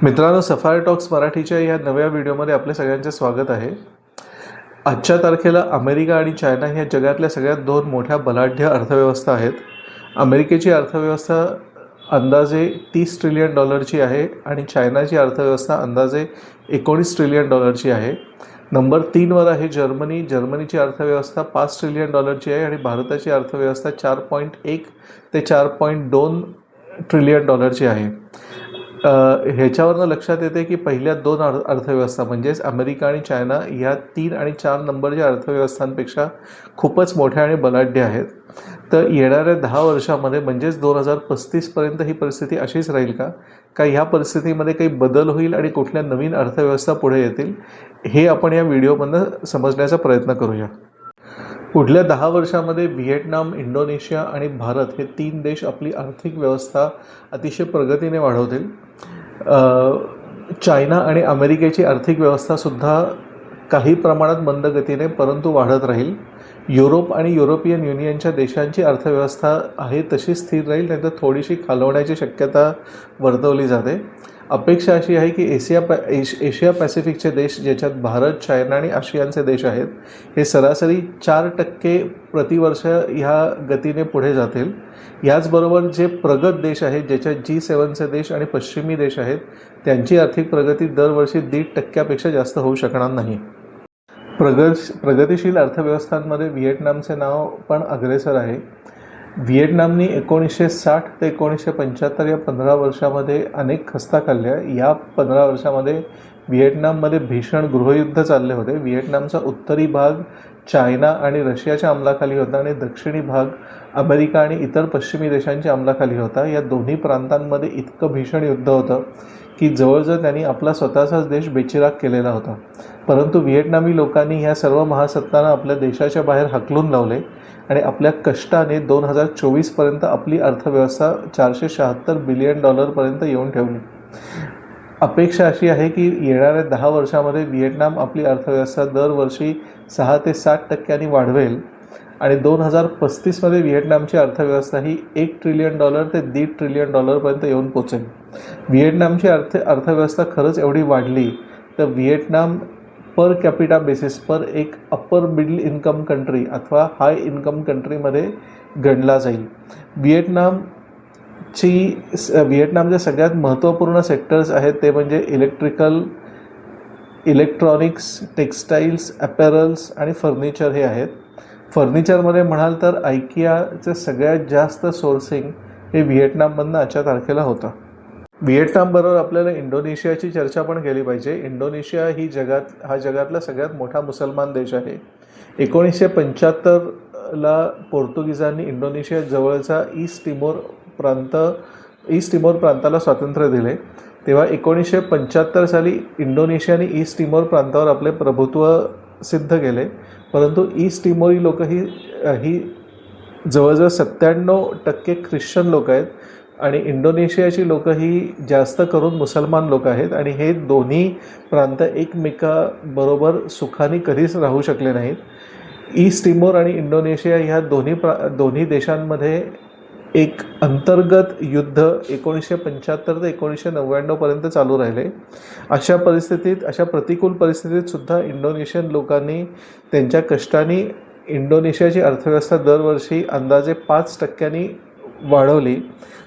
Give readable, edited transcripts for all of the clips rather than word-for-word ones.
मित्रांनो, safari talks मराठीच्या या नव्या व्हिडिओमध्ये आपले सगळ्यांचे स्वागत आहे. आजच्या तारखेला अमेरिका आणि चायना ह्या जगातल्या सगळ्यात दोन मोठ्या बलाढ्य अर्थव्यवस्था आहेत. अमेरिकेची अर्थव्यवस्था अंदाजे $30 ट्रिलियन आहे आणि चायनाची अर्थव्यवस्था अंदाजे $19 ट्रिलियन आहे. नंबर 3वर आहे जर्मनी. जर्मनीची अर्थव्यवस्था $5 ट्रिलियन आहे आणि भारताची अर्थव्यवस्था 4.1 ते 4.2 ट्रिलियन आहे. ह्याच्यावरनं लक्षात येते की पहिल्या दोन अर्थव्यवस्था म्हणजेच अमेरिका आणि चायना ह्या 3 आणि 4 नंबरच्या अर्थव्यवस्थांपेक्षा खूपच मोठ्या आणि बलाढ्य आहेत. तर येणाऱ्या 10 वर्षामध्ये म्हणजेच 2035पर्यंत ही परिस्थिती अशीच राहील का ह्या परिस्थितीमध्ये काही बदल होईल आणि कुठल्या नवीन अर्थव्यवस्था पुढे येतील, हे आपण या व्हिडिओमधनं समजण्याचा प्रयत्न करूया. पुढल्या 10 वर्षामध्ये व्हिएतनाम, इंडोनेशिया आणि भारत हे 3 देश आपली आर्थिक व्यवस्था अतिशय प्रगतीने वाढवतील. चायना आणि अमेरिकेची आर्थिक व्यवस्थासुद्धा काही प्रमाणात मंद गतीने परंतु वाढत राहील. युरोप आणि युरोपियन युनियनच्या देशांची अर्थव्यवस्था आहे तशी स्थिर राहील, नाही तर थोडीशी खालवण्याची शक्यता वर्तवली जाते. अपेक्षा अशी आहे की एशिया पॅसिफिकचे देश, ज्याच्यात भारत, चायना आणि आशियानचे देश आहेत, हे सरासरी 4% प्रतिवर्ष ह्या गतीने पुढे जातील. याचबरोबर जे प्रगत देश आहेत, ज्याच्यात G7चे देश आणि पश्चिमी देश आहेत, त्यांची आर्थिक प्रगती दरवर्षी 1.5% जास्त होऊ शकणार नाही. प्रगतिशील अर्थव्यवस्थांमध्ये व्हिएतनामचे नाव पण अग्रेसर आहे. व्हिएतनामनी 1960 ते 1975 या 15 वर्षामध्ये अनेक खस्ता खाल्ल्या. या 15 वर्षामध्ये व्हिएतनाममध्ये भीषण गृहयुद्ध चालले होते. व्हिएतनामचा उत्तरी भाग चायना आणि रशियाच्या अंमलाखाली होता आणि दक्षिणी भाग अमेरिका आणि इतर पश्चिमी देशांच्या अंमलाखाली होता. या दोन्ही प्रांतांमध्ये इतकं भीषण युद्ध होतं की जवळजवळ त्यांनी आपला स्वतःचाच देश बेचिराख केलेला होता. परंतु व्हिएतनामी लोकांनी ह्या सर्व महासत्तांना आपल्या देशाच्या बाहेर हाकलून लावले आणि आपल्या कष्टाने 2024पर्यंत आपली अर्थव्यवस्था $476 बिलियन पर्यंत येऊन ठेवली. अपेक्षा अशी आहे की येणाऱ्या 10 वर्षामध्ये व्हिएतनाम आपली अर्थव्यवस्था दरवर्षी 6 ते 7% वाढवेल आणि 2035मध्ये व्हिएतनामची अर्थव्यवस्था ही $1 ट्रिलियन ते $1.5 ट्रिलियन पर्यंत येऊन पोचेल. व्हिएतनामची अर्थव्यवस्था खरंच एवढी वाढली तर व्हिएतनाम पर कॅपिटा बेसिस पर एक अप्पर मिडल इन्कम कंट्री अथवा हाय इन्कम कंट्रीमध्ये गणला जाईल. व्हिएतनामचे सगळ्यात महत्त्वपूर्ण सेक्टर्स आहेत ते म्हणजे इलेक्ट्रॉनिक्स, टेक्स्टाईल्स, ॲपॅरल्स आणि फर्निचर हे आहेत. फर्निचरमध्ये म्हणाल तर आयकियाचं सगळ्यात जास्त सोर्सिंग हे व्हिएतनाममधनं आजच्या तारखेला होतं. व्हिएतनामबरोबर आपल्याला इंडोनेशियाची चर्चा पण केली पाहिजे. इंडोनेशिया ही जगातला सगळ्यात मोठा मुसलमान देश आहे. 1975ला पोर्तुगीजांनी इंडोनेशिया जवळचा ईस्ट तिमोर प्रांताला स्वातंत्र्य दिले. तेव्हा 1975 साली इंडोनेशियाने ईस्ट तिमोर प्रांतावर आपले प्रभुत्व सिद्ध केले. परंतु ईस्ट तिमोरी लोक ही जवळजवळ 97% ख्रिश्चन लोक आहेत आणि इंडोनेशियाची लोक ही जास्त करून मुसलमान लोक आहेत आणि हे दोन्ही प्रांत एकमेकाबरोबर सुखाने कधीच राहू शकले नाहीत. ईस्ट तिमोर आणि इंडोनेशिया ह्या दोन्ही देशांमध्ये एक अंतर्गत युद्ध 1975 ते 1999पर्यंत चालू राहिले. अशा प्रतिकूल परिस्थितीत सुद्धा इंडोनेशियन लोकांनी त्यांच्या कष्टाने इंडोनेशियाची अर्थव्यवस्था दरवर्षी अंदाजे 5% वाढवली.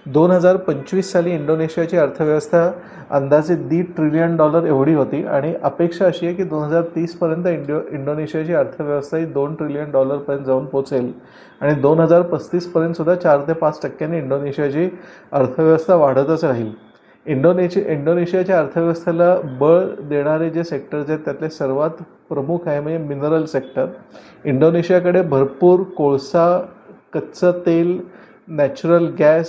2025 साली इंडोनेशियाची अर्थव्यवस्था अंदाजे $1.5 ट्रिलियन एवढी होती आणि अपेक्षा अशी आहे की 2030पर्यंत इंडोनेशियाची अर्थव्यवस्था ही $2 ट्रिलियन पर्यंत जाऊन पोचेल आणि 2035पर्यंत सुद्धा 4 ते 5% इंडोनेशियाची अर्थव्यवस्था वाढतच राहील. इंडोनेशियाच्या अर्थव्यवस्थेला बळ देणारे जे सेक्टर्स आहेत त्यातले सर्वात प्रमुख आहे म्हणजे मिनरल सेक्टर. इंडोनेशियाकडे भरपूर कोळसा, कच्चं तेल, नॅचरल गॅस,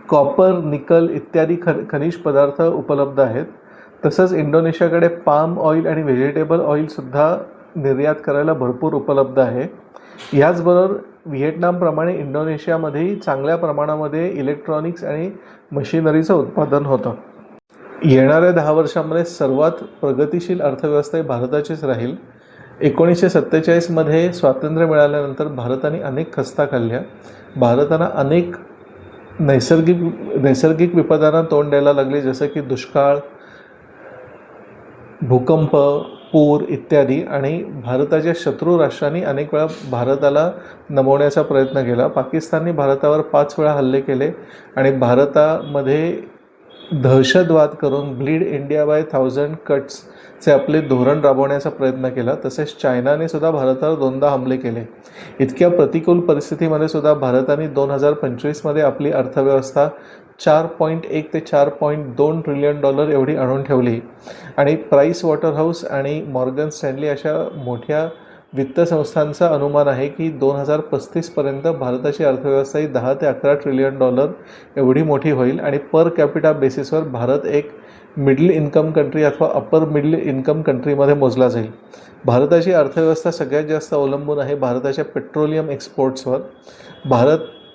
कॉपर, निकल इत्यादी खनिज पदार्थ उपलब्ध आहेत. तसंच इंडोनेशियाकडे पाम ऑइल आणि व्हेजिटेबल ऑइलसुद्धा निर्यात करायला भरपूर उपलब्ध आहे. याचबरोबर व्हिएतनामप्रमाणे इंडोनेशियामध्येही चांगल्या प्रमाणामध्ये इलेक्ट्रॉनिक्स आणि मशिनरीचं उत्पादन होतं. येणाऱ्या 10 वर्षांमध्ये सर्वात प्रगतिशील अर्थव्यवस्था ही भारताचीच राहील. 1947मध्ये स्वातंत्र्य मिळाल्यानंतर भारताने अनेक खस्ता खाल्ल्या. भारतानं अनेक नैसर्गिक विपदांना तोंड द्यायला लागली, जसं की दुष्काळ, भूकंप, पूर इत्यादी. आणि भारताच्या शत्रू राष्ट्रांनी अनेक वेळा भारताला नमवण्याचा प्रयत्न केला. पाकिस्तानने भारतावर 5 वेळा हल्ले केले आणि भारतामध्ये दहशतवाद करून ब्लीड इंडिया बाय 1000 कट्सचे आपले धोरण राबवण्याचा प्रयत्न केला. तसेच चायनाने सुद्धा भारतावर 2दा हमले केले. इतक्या प्रतिकूल परिस्थितीमध्ये सुद्धा भारताने 2025मध्ये आपली अर्थव्यवस्था 4.1 ते 4.2 ट्रिलियन डॉलर एवढी आणून ठेवली. आणि प्राइस वॉटरहाऊस आणि मॉर्गन स्टॅनली अशा मोठ्या वित्त संस्थांचा अनुमान आहे की 2035पर्यंत भारताची अर्थव्यवस्था ही 10 ते 11 ट्रिलियन डॉलर एवढी मोठी होईल. आणि पर कॅपिटा बेसिसवर भारत एक मिडल इन्कम कंट्री अथवा अप्पर मिडल इन्कम कंट्रीमध्ये मोजला जाईल. भारताची अर्थव्यवस्था सगळ्यात जास्त अवलंबून आहे भारताच्या पेट्रोलियम एक्सपोर्ट्सवर.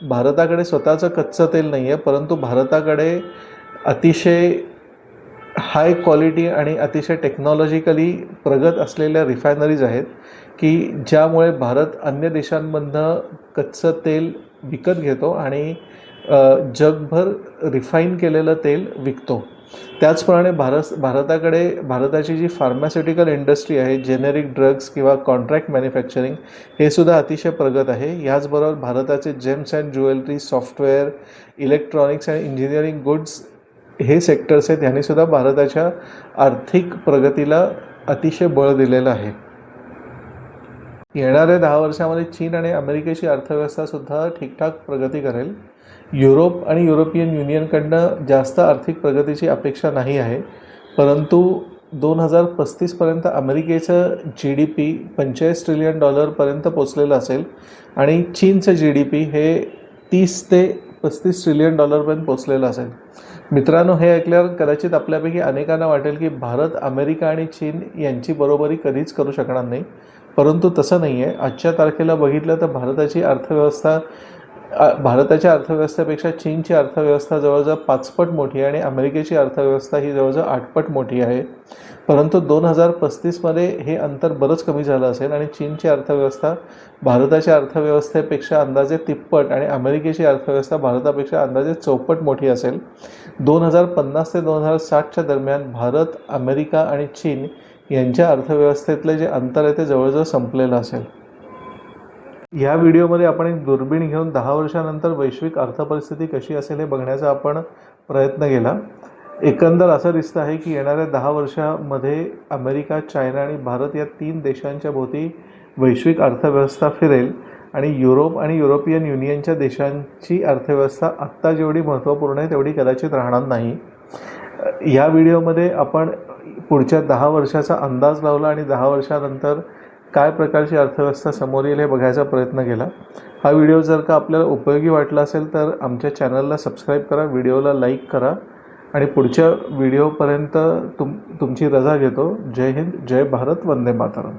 भारताकडे स्वतःचं कच्चं तेल नाही आहे, परंतु भारताकडे अतिशय हाय क्वालिटी आणि अतिशय टेक्नॉलॉजिकली प्रगत असलेल्या रिफायनरीज आहेत की ज्यामुळे भारत अन्य देशांमधनं कच्चं तेल विकत घेतो आणि जगभर रिफाईन केलेलं तेल विकतो. त्याचप्रमाणे भारताची जी फार्मास्युटिकल इंडस्ट्री आहे, जेनेरिक ड्रग्स किंवा कॉन्ट्रॅक्ट मॅन्युफॅक्चरिंग, हे सुद्धा अतिशय प्रगत आहे. याचबरोबर भारताचे gems and jewellery, software, electronics आणि इंजिनिअरिंग गुड्स हे सेक्टर्स आहेत. ह्यांनीसुद्धा भारताच्या आर्थिक प्रगतीला अतिशय बळ दिलेलं आहे. येणाऱ्या 10 वर्षामध्ये चीन आणि अमेरिकेची अर्थव्यवस्थासुद्धा ठीकठाक प्रगती करेल. युरोप आणि युरोपियन युनियनकडनं जास्त आर्थिक प्रगतीची अपेक्षा नाही आहे, परंतु 2035पर्यंत अमेरिकेचं GDP 45 ट्रिलियन डॉलरपर्यंत पोचलेलं असेल आणि चीनचं GDP हे 30 ते 35 ट्रिलियन डॉलरपर्यंत पोचलेलं असेल. मित्रांनो, हे ऐकल्यावर कदाचित आपल्यापैकी अनेकांना वाटेल की भारत, अमेरिका आणि चीन यांची बरोबरी कधीच करू शकणार नाही, परंतु तसं नाही आहे. आजच्या तारखेला बघितलं तर भारताच्या अर्थव्यवस्थेपेक्षा चीनची अर्थव्यवस्था जवळजवळ 5 पट मोठी आहे आणि अमेरिकेची अर्थव्यवस्था ही जवळजवळ 8 पट मोठी आहे. परंतु 2035मध्ये हे अंतर बरंच कमी झालं असेल आणि चीनची अर्थव्यवस्था भारताच्या अर्थव्यवस्थेपेक्षा अंदाजे 3पट आणि अमेरिकेची अर्थव्यवस्था भारतापेक्षा अंदाजे 4पट मोठी असेल. 2050 ते 2060च्या दरम्यान भारत, अमेरिका आणि चीन यांच्या अर्थव्यवस्थेतले जे अंतर आहे ते जवळजवळ संपलेलं असेल. या व्हिडिओमध्ये आपण एक दुर्बीण घेऊन 10 वर्षानंतर वैश्विक अर्थपरिस्थिती कशी असेल हे बघण्याचा आपण प्रयत्न केला. एकंदर असं दिसतं आहे की येणाऱ्या 10 वर्षामध्ये अमेरिका, चायना आणि भारत या 3 देशांच्या भोवती वैश्विक अर्थव्यवस्था फिरेल आणि युरोप आणि युरोपियन युनियनच्या देशांची अर्थव्यवस्था आत्ता जेवढी महत्त्वपूर्ण आहे तेवढी कदाचित राहणार नाही. या व्हिडिओमध्ये आपण पुढच्या 10 वर्षाचा अंदाज लावला आणि 10 वर्षानंतर काय प्रकारची अर्थव्यवस्था समोर येईल हे बघायचा प्रयत्न केला. हा व्हिडिओ जर का आपल्याला उपयोगी वाटला असेल तर आमच्या चॅनलला सबस्क्राईब करा, व्हिडिओला लाईक करा आणि पुढच्या व्हिडिओपर्यंत तुमची रजा घेतो. जय हिंद, जय भारत, वंदे मातरम.